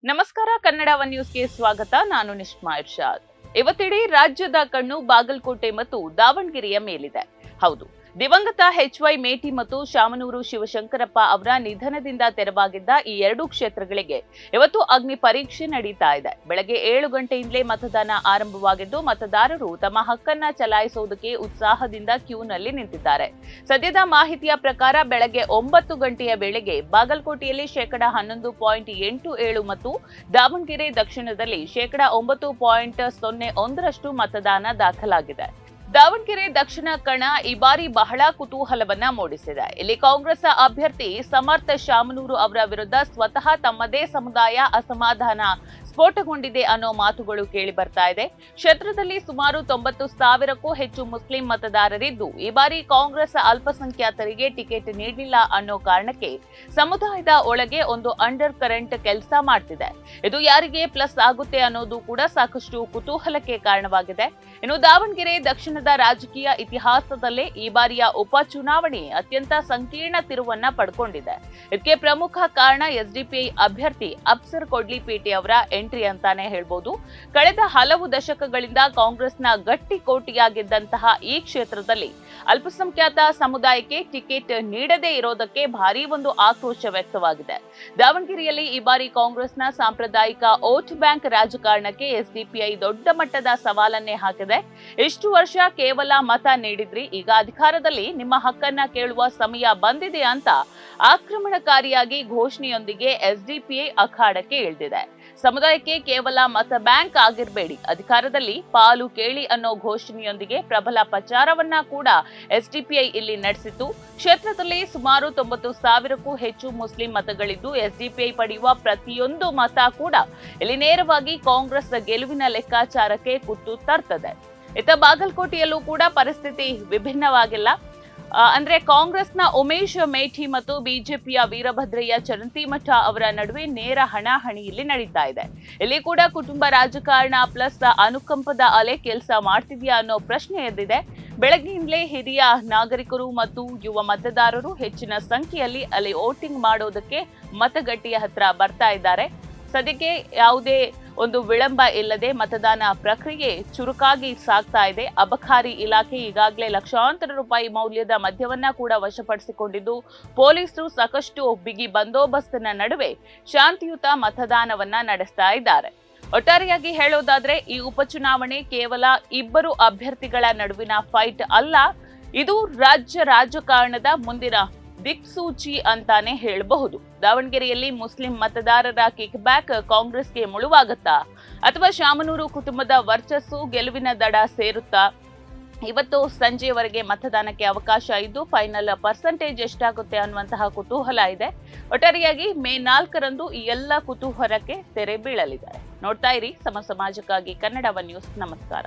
ನಮಸ್ಕಾರ, ಕನ್ನಡ ಒನ್ ನ್ಯೂಸ್ಗೆ ಸ್ವಾಗತ. ನಾನು ನಿಶ್ಮಾ ಇರ್ಷಾದ್. ಇವತ್ತಿಡೀ ರಾಜ್ಯದ ಕಣ್ಣು ಬಾಗಲಕೋಟೆ ಮತ್ತು ದಾವಣಗೆರೆಯ ಮೇಲಿದೆ. ಹೌದು, ದಿವಂಗತ HY ಮೇಟಿ ಮತ್ತು ಶಾಮನೂರು ಶಿವಶಂಕರಪ್ಪ ಅವರ ನಿಧನದಿಂದ ತೆರವಾಗಿದ್ದ ಈ ಎರಡೂ ಕ್ಷೇತ್ರಗಳಿಗೆ ಇವತ್ತು ಅಗ್ನಿ ಪರೀಕ್ಷೆ ನಡೀತಾ ಇದೆ. ಬೆಳಗ್ಗೆ 7 ಗಂಟೆಯಿಂದಲೇ ಮತದಾನ ಆರಂಭವಾಗಿದ್ದು, ಮತದಾರರು ತಮ್ಮ ಹಕ್ಕನ್ನ ಚಲಾಯಿಸುವುದಕ್ಕೆ ಉತ್ಸಾಹದಿಂದ ಕ್ಯೂನಲ್ಲಿ ನಿಂತಿದ್ದಾರೆ. ಸದ್ಯದ ಮಾಹಿತಿಯ ಪ್ರಕಾರ ಬೆಳಗ್ಗೆ 9 ಗಂಟೆಯ ವೇಳೆಗೆ ಬಾಗಲಕೋಟೆಯಲ್ಲಿ 11.87 ಮತ್ತು ದಾವಣಗೆರೆ ದಕ್ಷಿಣದಲ್ಲಿ 9.01ರಷ್ಟು ಮತದಾನ ದಾಖಲಾಗಿದೆ. ದಾವಣಗೆರೆ ದಕ್ಷಿಣ ಕಣ ಈ ಬಾರಿ ಬಹಳ ಕುತೂಹಲವನ್ನ ಮೂಡಿಸಿದೆ. ಇಲ್ಲಿ ಕಾಂಗ್ರೆಸ್ ಅಭ್ಯರ್ಥಿ ಸಮರ್ಥ ಶಾಮನೂರು ಅವರ ವಿರುದ್ಧ ಸ್ವತಃ ತಮ್ಮದೇ ಸಮುದಾಯ ಅಸಮಾಧಾನ ಸ್ಫೋಟಗೊಂಡಿದೆ ಅನ್ನೋ ಮಾತುಗಳು ಕೇಳಿ ಬರ್ತಾ ಇದೆ. ಕ್ಷೇತ್ರದಲ್ಲಿ ಸುಮಾರು 90,000ಕ್ಕೂ ಹೆಚ್ಚು ಮುಸ್ಲಿಂ ಮತದಾರರಿದ್ದು, ಈ ಬಾರಿ ಕಾಂಗ್ರೆಸ್ ಅಲ್ಪಸಂಖ್ಯಾತರಿಗೆ ಟಿಕೆಟ್ ನೀಡಲಿಲ್ಲ ಅನ್ನೋ ಕಾರಣಕ್ಕೆ ಸಮುದಾಯದ ಒಳಗೆ ಒಂದು ಅಂಡರ್ ಕರೆಂಟ್ ಕೆಲಸ ಮಾಡ್ತಿದೆ. ಇದು ಯಾರಿಗೆ ಪ್ಲಸ್ ಆಗುತ್ತೆ ಅನ್ನೋದು ಕೂಡ ಸಾಕಷ್ಟು ಕುತೂಹಲಕ್ಕೆ ಕಾರಣವಾಗಿದೆ. ಇನ್ನು ದಾವಣಗೆರೆ ದಕ್ಷಿಣದ ರಾಜಕೀಯ ಇತಿಹಾಸದಲ್ಲೇ ಈ ಬಾರಿಯ ಉಪಚುನಾವಣೆ ಅತ್ಯಂತ ಸಂಕೀರ್ಣ ತಿರುವನ್ನ ಪಡ್ಕೊಂಡಿದೆ. ಇದಕ್ಕೆ ಪ್ರಮುಖ ಕಾರಣ SDPI ಅಭ್ಯರ್ಥಿ ಅಫ್ಸರ್ ಕೊಡ್ಲಿಪೇಟೆ ಅವರ ಎಂಟ್ರಿ ಅಂತಾನೆ ಹೇಳ್ಬೋದು. ಕಳೆದ ಹಲವು ದಶಕಗಳಿಂದ ಕಾಂಗ್ರೆಸ್ನ ಗಟ್ಟಿ ಕೋಟೆಯಾಗಿದ್ದಂತಹ ಈ ಕ್ಷೇತ್ರದಲ್ಲಿ ಅಲ್ಪಸಂಖ್ಯಾತ ಸಮುದಾಯಕ್ಕೆ ಟಿಕೆಟ್ ನೀಡದೇ ಇರೋದಕ್ಕೆ ಭಾರೀ ಒಂದು ಆಕ್ರೋಶ ವ್ಯಕ್ತವಾಗಿದೆ. ದಾವಣಗೆರೆಯಲ್ಲಿ ಈ ಬಾರಿ ಕಾಂಗ್ರೆಸ್ನ ಸಾಂಪ್ರದಾಯಿಕ ವೋಟ್ ಬ್ಯಾಂಕ್ ರಾಜಕಾರಣಕ್ಕೆ SDPI ದೊಡ್ಡ ಮಟ್ಟದ ಸವಾಲನ್ನೇ ಹಾಕಿದೆ. ಇಷ್ಟು ವರ್ಷ ಕೇವಲ ಮತ ನೀಡಿದ್ರಿ, ಈಗ ಅಧಿಕಾರದಲ್ಲಿ ನಿಮ್ಮ ಹಕ್ಕನ್ನ ಕೇಳುವ ಸಮಯ ಬಂದಿದೆ ಅಂತ ಆಕ್ರಮಣಕಾರಿಯಾಗಿ ಘೋಷಣೆಯೊಂದಿಗೆ SDPI ಅಖಾಡಕ್ಕೆ ಇಳಿದಿದೆ. ಸಮುದಾಯಕ್ಕೆ ಕೇವಲ ಮತ ಬ್ಯಾಂಕ್ ಆಗಿರಬೇಡಿ, ಅಧಿಕಾರದಲ್ಲಿ ಪಾಲು ಕೇಳಿ ಅನ್ನೋ ಘೋಷಣೆಯೊಂದಿಗೆ ಪ್ರಬಲ ಪ್ರಚಾರವನ್ನ ಕೂಡ SDPI ಇಲ್ಲಿ ನಡೆಸಿತು. ಕ್ಷೇತ್ರದಲ್ಲಿ ಸುಮಾರು 90,000ಕ್ಕೂ ಹೆಚ್ಚು ಮುಸ್ಲಿಂ ಮತಗಳಿದ್ದು, SDPI ಪಡೆಯುವ ಪ್ರತಿಯೊಂದು ಮತ ಕೂಡ ಇಲ್ಲಿ ನೇರವಾಗಿ ಕಾಂಗ್ರೆಸ್ ಗೆಲುವಿನ ಲೆಕ್ಕಾಚಾರಕ್ಕೆ ಕುತ್ತು ತರ್ತದೆ. ಇತ್ತ ಬಾಗಲಕೋಟೆಯಲ್ಲೂ ಕೂಡ ಪರಿಸ್ಥಿತಿ ವಿಭಿನ್ನವಾಗಿಲ್ಲ. ಅಂದ್ರೆ ಕಾಂಗ್ರೆಸ್ನ ಉಮೇಶ್ ಮೇಠಿ ಮತ್ತು ಬಿಜೆಪಿಯ ವೀರಭದ್ರಯ್ಯ ಚರಂತಿಮಠ ಅವರ ನಡುವೆ ನೇರ ಹಣಾಹಣಿ ಇಲ್ಲಿ ನಡೀತಾ ಇದೆ. ಇಲ್ಲಿ ಕೂಡ ಕುಟುಂಬ ರಾಜಕಾರಣ ಪ್ಲಸ್ ಅನುಕಂಪದ ಅಲೆ ಕೆಲಸ ಮಾಡ್ತಿದ್ಯಾ ಅನ್ನೋ ಪ್ರಶ್ನೆ ಎದ್ದಿದೆ. ಬೆಳಗ್ಗೆಯಿಂದಲೇ ಹಿರಿಯ ನಾಗರಿಕರು ಮತ್ತು ಯುವ ಮತದಾರರು ಹೆಚ್ಚಿನ ಸಂಖ್ಯೆಯಲ್ಲಿ ಅಲ್ಲಿ ವೋಟಿಂಗ್ ಮಾಡೋದಕ್ಕೆ ಮತಗಟ್ಟೆಯ ಹತ್ರ ಬರ್ತಾ ಇದ್ದಾರೆ. ಸದ್ಯಕ್ಕೆ ಯಾವುದೇ ಒಂದು ವಿಳಂಬ ಇಲ್ಲದೆ ಮತದಾನ ಪ್ರಕ್ರಿಯೆ ಚುರುಕಾಗಿ ಸಾಗ್ತಾ ಇದೆ. ಅಬಕಾರಿ ಇಲಾಖೆ ಈಗಾಗಲೇ ಲಕ್ಷಾಂತರ ರೂಪಾಯಿ ಮೌಲ್ಯದ ಮದ್ಯವನ್ನ ಕೂಡ ವಶಪಡಿಸಿಕೊಂಡಿದ್ದು, ಪೊಲೀಸರು ಸಾಕಷ್ಟು ಬಿಗಿ ಬಂದೋಬಸ್ತಿನ ನಡುವೆ ಶಾಂತಿಯುತ ಮತದಾನವನ್ನ ನಡೆಸ್ತಾ ಇದ್ದಾರೆ. ಒಟ್ಟಾರೆಯಾಗಿ ಹೇಳೋದಾದ್ರೆ ಈ ಉಪಚುನಾವಣೆ ಕೇವಲ ಇಬ್ಬರು ಅಭ್ಯರ್ಥಿಗಳ ನಡುವಿನ ಫೈಟ್ ಅಲ್ಲ, ಇದು ರಾಜ್ಯ ರಾಜಕಾರಣದ ಮುಂದಿನ ದಿಕ್ಸೂಚಿ ಅಂತಾನೆ ಹೇಳಬಹುದು. ದಾವಣಗೆರೆಯಲ್ಲಿ ಮುಸ್ಲಿಂ ಮತದಾರರ ಕಿಕ್ ಬ್ಯಾಕ್ ಕಾಂಗ್ರೆಸ್ಗೆ ಮುಳುವಾಗುತ್ತಾ ಅಥವಾ ಶಾಮನೂರು ಕುಟುಂಬದ ವರ್ಚಸ್ಸು ಗೆಲುವಿನ ದಡ ಸೇರುತ್ತಾ? ಇವತ್ತು ಸಂಜೆಯವರೆಗೆ ಮತದಾನಕ್ಕೆ ಅವಕಾಶ ಇದ್ದು, ಫೈನಲ್ ಪರ್ಸೆಂಟೇಜ್ ಎಷ್ಟಾಗುತ್ತೆ ಅನ್ನುವಂತಹ ಕುತೂಹಲ ಇದೆ. ಒಟ್ಟಾರೆಯಾಗಿ ಮೇ 4ರಂದು ಈ ಎಲ್ಲ ಕುತೂಹಲಕ್ಕೆ ತೆರೆ ಬೀಳಲಿದೆ. ನೋಡ್ತಾ ಇರಿ ಸಮಾಜಕ್ಕಾಗಿ ಕನ್ನಡ ಒನ್ ನ್ಯೂಸ್. ನಮಸ್ಕಾರ.